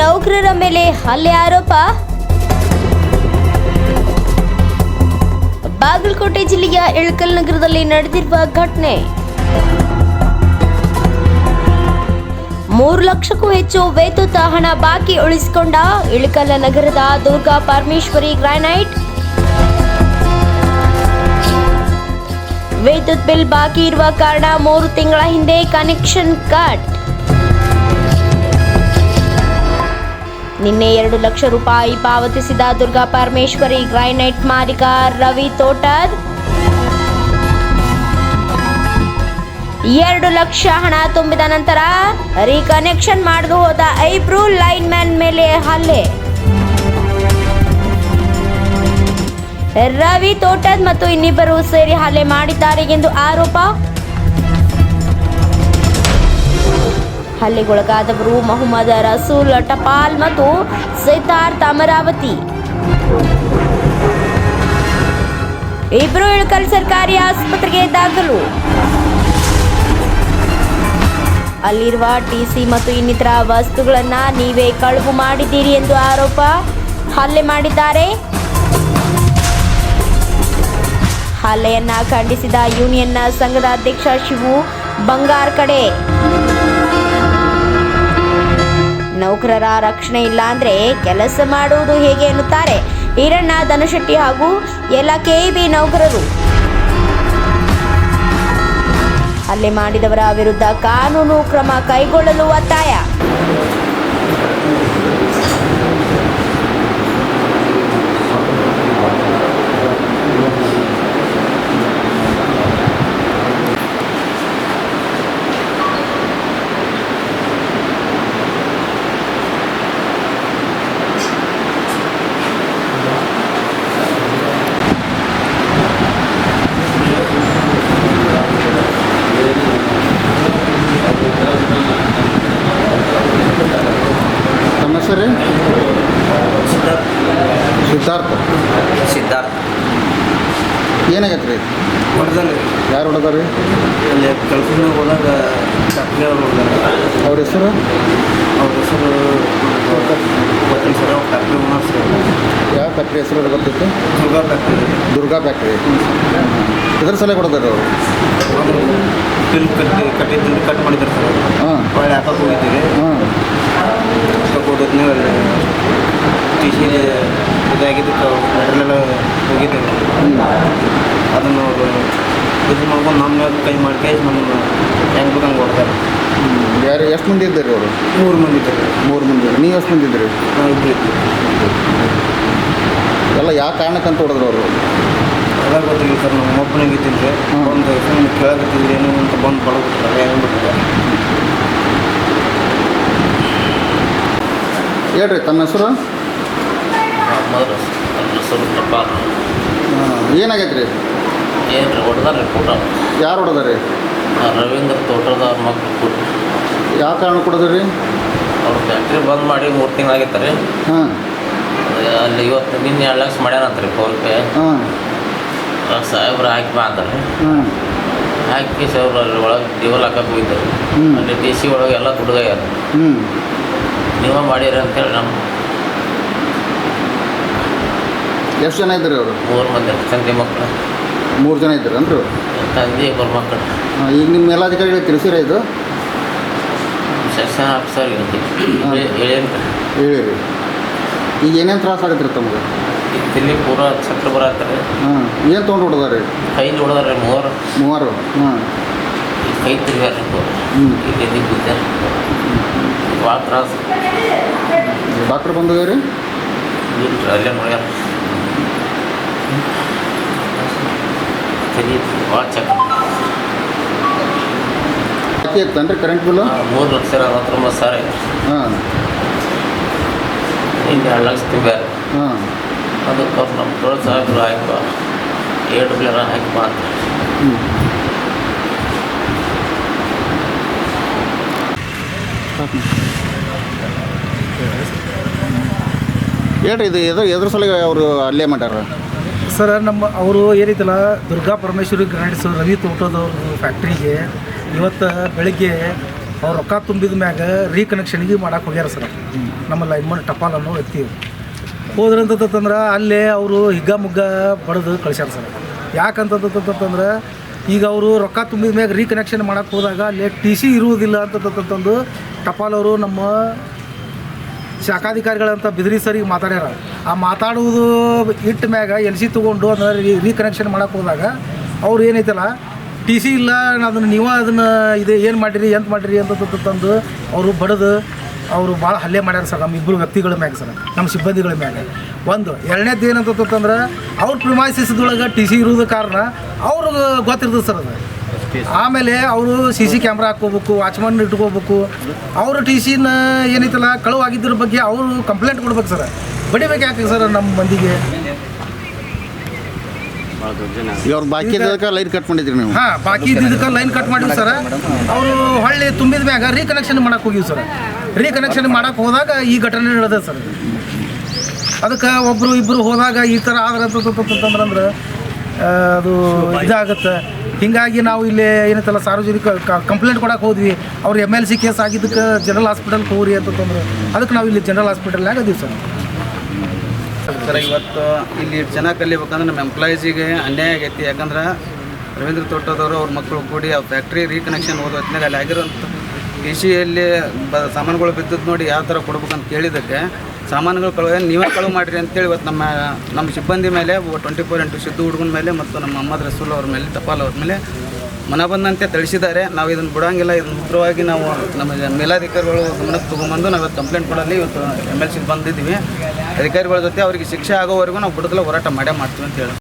ನೌಕರರ ಮೇಲೆ ಹಲ್ಲೆ ಆರೋಪ. ಬಾಗಲಕೋಟೆ ಜಿಲ್ಲೆಯ ಇಳಕಲ್ ನಗರದಲ್ಲಿ ನಡೆದಿರುವ ಘಟನೆ. 3 ಲಕ್ಷಕ್ಕೂ ಹೆಚ್ಚು ವಿದ್ಯುತ್ ಹಣ ಬಾಕಿ ಉಳಿಸಿಕೊಂಡ ಇಳಕಲ್ ನಗರದ ದುರ್ಗಾ ಪರಮೇಶ್ವರಿ ಗ್ರಾನೈಟ್. ವಿದ್ಯುತ್ ಬಿಲ್ ಬಾಕಿ ಇರುವ ಕಾರಣ 3 ತಿಂಗಳ ಹಿಂದೆ ಕನೆಕ್ಷನ್ ಕಟ್. ನಿನ್ನೆ 2 ಲಕ್ಷ ರೂಪಾಯಿ ಪಾವತಿಸಿದ ದುರ್ಗಾ ಪರಮೇಶ್ವರಿ ಗ್ರಾನೈಟ್ ಮಾಲೀಕ ರವಿ ತೋಟರ್ 2 ಲಕ್ಷ ಹಣ ತುಂಬಿದ ನಂತರ ರೀಕನೆಕ್ಷನ್ ಮಾಡಲು ಹೋದ ಇಬ್ರು ಲೈನ್ ಮ್ಯಾನ್ ಮೇಲೆ ಹಲ್ಲೆ. ರವಿ ತೋಟದ್ ಮತ್ತು ಇನ್ನಿಬ್ಬರು ಸೇರಿ ಹಲ್ಲೆ ಮಾಡಿದ್ದಾರೆ ಎಂದು ಆರೋಪ. ಹಲ್ಲೆಗೊಳಗಾದವರು ಮೊಹಮ್ಮದ್ ರಸೂಲ್ ಟಪಾಲ್ ಮತ್ತು ಸಿದ್ಧಾರ್ಥ್ ಅಮರಾವತಿ. ಇಬ್ರು ಇಳಕಲ್ ಸರ್ಕಾರಿ ಆಸ್ಪತ್ರೆಗೆ ದಾಖಲು. ಅಲ್ಲಿರುವ ಟಿಸಿ ಮತ್ತು ಇನ್ನಿತರ ವಸ್ತುಗಳನ್ನ ನೀವೇ ಕಳವು ಮಾಡಿದ್ದೀರಿ ಎಂದು ಆರೋಪ. ಹಲ್ಲೆ ಮಾಡಿದ್ದಾರೆ. ಹಲ್ಲೆಯನ್ನ ಖಂಡಿಸಿದ ಯೂನಿಯನ್ನ ಸಂಘದ ಅಧ್ಯಕ್ಷ ಶಿವು ಬಂಗಾರ್ ಕಡೆ. ನೌಕರರ ರಕ್ಷಣೆ ಇಲ್ಲ ಅಂದ್ರೆ ಕೆಲಸ ಮಾಡುವುದು ಹೇಗೆ ಎನ್ನುತ್ತಾರೆ ಈರಣ್ಣ ಧನಶೆಟ್ಟಿ ಹಾಗೂ ಎಲ್ಲ ಕೆಇಬಿ ನೌಕರರು. ಹಲ್ಲೆ ಮಾಡಿದವರ ವಿರುದ್ಧ ಕಾನೂನು ಕ್ರಮ ಕೈಗೊಳ್ಳಲು ಒತ್ತಾಯ. ಸಿದ್ಧಾರ್ಥ ಏನಾಗೈತೆ ರೀ? ಹೊಡೆದಲ್ಲಿ ಯಾರು ಹೊಡೆದಾರ ರೀ? ಅಲ್ಲಿ ಕೆಲಸದ ಹೋದಾಗ ಫ್ಯಾಕ್ಟ್ರಿ ಅವ್ರು ಹೊಡೆದಾರೆ. ಅವ್ರ ಹೆಸರು ಗೊತ್ತಿಲ್ಲ ಸರ್. ಅವ್ರು ಫ್ಯಾಕ್ಟ್ರಿ ಓನರ್ ಸರ್. ಯಾವ ಫ್ಯಾಕ್ಟ್ರಿ ಹೆಸರು ಗೊತ್ತಿತ್ತು? ದುರ್ಗಾ ಫ್ಯಾಕ್ಟ್ರಿ. ಇದ್ರ ಸಲ ಹೊಡೆದಾರೆ ಅವರು? ಬಿಲ್ ಕಟ್ಟಿದ್ದು ಕಟ್ ಮಾಡಿದ್ದಾರೆ ಸರ್. ಒಳ್ಳೆ ಹಾಕಕ್ಕೆ ಹೋಗಿದ್ದೀವಿ. ಹೋದದ್ನೇ ಟಿ ಸಿ ಇದಾಗಿದ್ದಕ್ಕೆ ಮೆಟ್ರೆಲ್ಲ ಹೋಗಿದ್ದೇವೆ. ಅದನ್ನು ಇದು ಮಾಡ್ಕೊಂಡು ನಮ್ಮ ಕೈ ಮಾಡಿ ನಮ್ಮನ್ನು ಹೆಂಗೆ ಬೇಕಂಗೆ ಕೊಡ್ತಾರೆ. ಯಾರು ಎಷ್ಟು ಮಂದಿ ಇದ್ದಾರೆ ಅವರು? 3 ಮಂದಿ ಇದ್ದಾರೆ. 3 ಮಂದಿ. ನೀವು ಎಷ್ಟು ಮಂದಿ ಇದ್ದೀರಿ? ನಾವು ಇಬ್ಬರು ಇದ್ದೀವಿ. ಎಲ್ಲ ಯಾವ ಕಾರಣಕ್ಕಂತ ಹೊಡೆದ್ರು ಅವರು? ಅದಾಗ ಗೊತ್ತಿಲ್ಲ ಸರ್. ನಮ್ಮ ಒಬ್ಬನಿಗೆ ಇದ್ದೀನಿ ರೀ. ಒಂದು ಸುಮ್ಮನೆ ಕೇಳಕತ್ತಿದ್ರಿ ಏನು ಅಂತ ಬಂದು ಬಡೋಗ್ಬಿಟ್ರೆ ಹೆಂಗ್ಬಿಟ್ರೆ. ಹೇಳ್ರಿ ತಮ್ಮ ಹೆಸರು? ಏನಾಗೈತೆ ರೀ? ಏನು ರೀ ಹೊಡೆದಾರೆ ಕೂಟ. ಯಾರು ಹೊಡೆದಾರೆ? ರವೀಂದ್ರ ತೋಟದ ಮಕ್ಕಳು ಕೂಟ. ಯಾವ ಕಾರಣ ಕೊಡೋದ್ರಿ? ಅವ್ರು ಫ್ಯಾಕ್ಟ್ರಿ ಬಂದ್ ಮಾಡಿ 3 ತಿಂಗಳಾಗಿತ್ತು ರೀ. ಅಲ್ಲಿ ಇವತ್ತು ನಿನ್ನೆ 2 ಲಕ್ಷ ಮಾಡ್ಯಾನಂತ ರೀ ಫೋನ್ಪೇ. ಸಾಹೇಬ್ರು ಹಾಕಿ ಬಾ ಅಂತಾರೆ. ಹಾಕಿ ಸಾಹೇಬ್ರು ಅಲ್ಲಿ ಒಳಗೆ ಡಿವಲ್ ಹಾಕಕ್ಕೆ ಹೋಗಿದ್ದಾರೆ. ಅಲ್ಲಿ ಟಿ ಸಿ ಒಳಗೆ ಎಲ್ಲ ದುಡ್ಗಾಗ್ಯಾರ. ನೀವೇ ಮಾಡಿರಿ ಅಂತೇಳಿ ನಮ್ಮ ಎಷ್ಟು ಜನ ಇದ್ದರು ಅವರು? 3 ಮಂದಿ ತಂದೆ ಮಕ್ಕಳು. 3 ಜನ ಇದ್ದರು ಅಂದ್ರೆ ತಂದೆ 2 ಮಕ್ಕಳು. ಈಗ ನಿಮ್ಮ ಮೇಲಾಧಿಕಾರಿಗಳಿಗೆ ತಿಳಿಸಿರ ಇದು? ಸೆಕ್ಷನ್ ಆಫೀಸರ್ ಹೇಳೇನು ಹೇಳಿರಿ. ಈಗ ಏನೇನು ತ್ರಾಸ ಆಗತ್ತೆ ರೀ ತಮಗೆ? ಇಲ್ಲಿ ಪೂರ ಚಕ್ರ ಬರತ್ತಾರೆ. ಏನು ತೊಗೊಂಡು ಹೊಡೆದಾರೆ? ಕೈಲಿ ಹೊಡೆದಾರೆ 3. ಈ ಕೈ ತಿರುಗಾರ ಈಗ ಬಿದ್ದಾರೆ. ಭಾಳ ತ್ರಾಸ. ಡಾಕ್ಟ್ರ್ ಬಂದಿದ್ದಾರೆ? ಇಲ್ಲ ಅಲ್ಲೇ ನೋಡ್ಯಾರ. ತಲೆ ಭಾಳ ಚಕ್ರ. ಇತ್ತನ್ರಿ ಕರೆಂಟ್ ಬಿಲ್? 3,49,000. ಇನ್ನು 2 ಲಕ್ಷ ತುಂಬ್ಯಾರ. ಅದಕ್ಕೆ ಅವ್ರು ನಮ್ಮ ದೊಡ್ಡ ಸಾಹೇಬ್ರು ಹಾಕಿ 7 ಬಿಲ್ ಹಾಕಿ ಬಾ ಅಂತ. ಹೇಳ್ರಿ, ಇದು ಎದ್ರ ಸಲ ಅವರು ಅಲ್ಲೇ ಮಾಡ್ಯಾರ ಸರ್? ಅವರು ಏನೈತಲ್ಲ ದುರ್ಗಾ ಪರಮೇಶ್ವರಿ ಗ್ರಾನೈಟ್ಸ್ ರವಿ ತೋಟದವ್ರ ಫ್ಯಾಕ್ಟ್ರಿಗೆ ಇವತ್ತು ಬೆಳಗ್ಗೆ ಅವ್ರು ರೊಕ್ಕ ತುಂಬಿದ ಮ್ಯಾಗ ರೀಕನೆಕ್ಷನ್ಗೆ ಮಾಡಕ್ಕೆ ಹೋಗ್ಯಾರ ಸರ್ ನಮ್ಮ ಲೈನ್ಮನ್ ಟಪಾಲ್ ಅನ್ನೋ ವ್ಯಕ್ತಿ ಹೋದ್ರಂತಂದ್ರೆ ಅಲ್ಲೇ ಅವರು ಹಿಗ್ಗ ಮುಗ್ಗ ಬಡ್ದು ಕಳಿಸ್ಯಾರ ಸರ್. ಯಾಕಂತಂದ್ರೆ ಈಗ ಅವರು ರೊಕ್ಕ ತುಂಬಿದ ಮ್ಯಾಗ ರೀಕನೆಕ್ಷನ್ ಮಾಡಕ್ಕೆ ಹೋದಾಗ ಅಲ್ಲಿ ಟಿ ಸಿ ಇರುವುದಿಲ್ಲ ಅಂತಂದು ಟಪಾಲ್ ಅವರು ನಮ್ಮ ಶಾಖಾಧಿಕಾರಿಗಳಂತ ಬಿದ್ರಿ ಸರಿಗೆ ಮಾತಾಡ್ಯಾರ. ಆ ಮಾತಾಡುವುದು ಇಟ್ಟ ಮ್ಯಾಗ ಎಲ್ ಸಿ ತೊಗೊಂಡು ಅದನ್ನು ರೀಕನೆಕ್ಷನ್ ಮಾಡಕ್ಕೆ ಹೋದಾಗ ಅವ್ರು ಏನೈತಲ್ಲ ಟಿ ಸಿ ಇಲ್ಲ ಅದನ್ನು ನೀವು ಅದನ್ನು ಇದು ಏನು ಮಾಡಿರಿ ಎಂತ ಮಾಡಿರಿ ಅಂತಂದು ಅವರು ಬಡ್ದು ಅವರು ಭಾಳ ಹಲ್ಲೆ ಮಾಡ್ಯಾರ ಸರ್ ನಮ್ಮ ಇಬ್ಬರು ವ್ಯಕ್ತಿಗಳ ಮ್ಯಾಗ ಸರ್, ನಮ್ಮ ಸಿಬ್ಬಂದಿಗಳ ಮ್ಯಾಗ. ಒಂದು ಎರಡನೇದು ಏನಂತಂದ್ರೆ ಅವ್ರ ಪ್ರಿಮೈಸಿಸ್ದೊಳಗೆ ಟಿ ಸಿ ಇರೋದು ಕಾರಣ ಅವ್ರಿಗೆ ಗೊತ್ತಿರ್ತದೆ ಸರ್ ಅದು. ಆಮೇಲೆ ಅವರು ಸಿ ಸಿ ಕ್ಯಾಮ್ರಾ ಹಾಕ್ಕೋಬೇಕು, ವಾಚ್ಮನ್ ಇಟ್ಕೋಬೇಕು. ಅವರು ಟಿ ಸಿನ ಏನೈತಲ್ಲ ಕಳುವಾಗಿದ್ರ ಬಗ್ಗೆ ಅವರು ಕಂಪ್ಲೇಂಟ್ ಕೊಡ್ಬೇಕು ಸರ್. ಬಡಿಬೇಕು ಯಾಕೆ ಸರ್ ನಮ್ಮ ಮಂದಿಗೆ? ಇವ್ರು ಬಾಕಿ ಇದ್ದದಕ್ಕೆ ಲೈನ್ ಕಟ್ ಮಾಡಿದ್ರಿ ನೀವು? ಹಾಂ, ಬಾಕಿ ಇದ್ದಿದ್ದಕ್ಕೆ ಲೈನ್ ಕಟ್ ಮಾಡಿವಿ ಸರ್. ಅವರು ಹೊಳ್ಳಿ ತುಂಬಿದ ಮ್ಯಾಗ ರೀಕನೆಕ್ಷನ್ ಮಾಡಕ್ಕೆ ಹೋಗಿವಿ ಸರ್. ರೀಕನೆಕ್ಷನ್ ಮಾಡಕ್ಕೆ ಹೋದಾಗ ಈ ಘಟನೆ ನಡೆದ ಸರ್. ಅದಕ್ಕೆ ಒಬ್ಬರು ಇಬ್ಬರು ಹೋದಾಗ ಈ ಥರ ಆದ್ರೆ ಅಂತಂದ್ರೆ ಅದು ಇದಾಗುತ್ತೆ. ಹೀಗಾಗಿ ನಾವು ಇಲ್ಲಿ ಏನೈತಲ್ಲ ಸಾರ್ವಜನಿಕ ಕಂಪ್ಲೇಂಟ್ ಕೊಡಕ್ಕೆ ಹೋದ್ವಿ. ಅವ್ರು MLC ಕೇಸ್ ಆಗಿದ್ದಕ್ಕೆ ಜನರಲ್ ಹಾಸ್ಪಿಟಲ್ಗೆ ಹೋಗ್ರಿ ಅಂತಂದ್ರೆ ಅದಕ್ಕೆ ನಾವು ಇಲ್ಲಿ ಜನರಲ್ ಹಾಸ್ಪಿಟಲ್ನಾಗ ಅದೀವಿ ಸರ್. ಸರ್, ಇವತ್ತು ಇಲ್ಲಿ ಜನ ಕಲಿಬೇಕಂದ್ರೆ ನಮ್ಮ ಎಂಪ್ಲಾಯೀಸಿಗೆ ಅನ್ಯಾಯ ಆಗೈತಿ. ಯಾಕಂದ್ರೆ ರವೀಂದ್ರ ತೋಟದವರು ಅವ್ರ ಮಕ್ಕಳು ಕೂಡಿ ಆ ಫ್ಯಾಕ್ಟ್ರಿ ರೀಕನೆಕ್ಷನ್ ಓದೋ ಹೊತ್ತಿನಾಗ ಅಲ್ಲಿ ಆಗಿರೋಂಥ ಟಿ ಸಿಯಲ್ಲಿ ಸಾಮಾನುಗಳು ಬಿದ್ದದ್ದು ನೋಡಿ ಯಾವ ಥರ ಕೊಡ್ಬೇಕಂತ ಕೇಳಿದ್ದಕ್ಕೆ ಸಾಮಾನುಗಳು ನೀವೇ ಕಳುವು ಮಾಡಿರಿ ಅಂತೇಳಿ ಇವತ್ತು ನಮ್ಮ ಸಿಬ್ಬಂದಿ ಮೇಲೆ 24/8 ಸಿದ್ದು ಹುಡುಗನ ಮೇಲೆ ಮತ್ತು ನಮ್ಮ ಮೊಹಮ್ಮದ್ ರಸೂಲ್ ಅವ್ರ ಮೇಲೆ ಟಪಾಲ್ ಅವ್ರ ಮೇಲೆ ಮನ ಬಂದಂತೆ ತಿಳಿಸಿದ್ದಾರೆ. ನಾವು ಇದನ್ನು ಬಿಡೋಂಗಿಲ್ಲ. ಇದನ್ನು ಉಗ್ರವಾಗಿ ನಾವು ನಮ್ಮ ಮೇಲಾಧಿಕಾರಿಗಳು ಗಮನಕ್ಕೆ ತೊಗೊಂಬಂದು ನಾವು ಇವತ್ತು ಕಂಪ್ಲೇಂಟ್ ಕೊಡಲಿ ಇವತ್ತು MLC ಬಂದಿದ್ದೀವಿ. ಅಧಿಕಾರಿಗಳ ಜೊತೆ ಅವರಿಗೆ ಶಿಕ್ಷೆ ಆಗೋವರೆಗೂ ನಾವು ಬಿಡದಲ್ಲ ಹೋರಾಟ ಮಾಡೇ ಮಾಡ್ತೀವಿ ಅಂತ ಹೇಳಿ